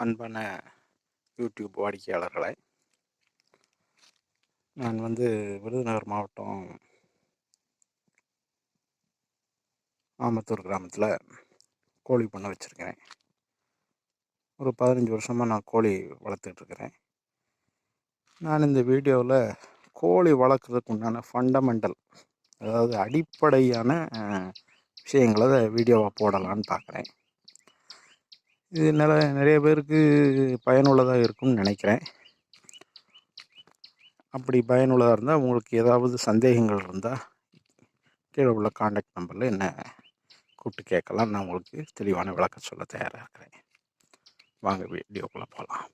அன்பான யூடியூப் வாடிக்கையாளர்களே, நான் விருதுநகர் மாவட்டம் ஆமத்தூர் கிராமத்தில் கோழி பண்ணை வச்சுருக்கிறேன். ஒரு 15 வருஷமாக நான் கோழி வளர்த்துட்ருக்கிறேன். நான் இந்த வீடியோவில் கோழி வளர்க்குறதுக்கு உண்டான ஃபண்டமெண்டல், அதாவது அடிப்படையான விஷயங்களை வீடியோவாக போடலான்னு பார்க்குறேன். இது நிறைய பேருக்கு பயனுள்ளதாக இருக்கும்னு நினைக்கிறேன். அப்படி பயனுள்ளதாக இருந்தால், உங்களுக்கு ஏதாவது சந்தேகங்கள் இருந்தால் கீழே உள்ள காண்டாக்ட் நம்பரில் என்ன கூப்பிட்டு கேட்கலாம். நான் உங்களுக்கு தெளிவான விளக்கம் சொல்ல தயாராக இருக்கிறேன். வாங்க வீடியோக்குள்ளே போகலாம்.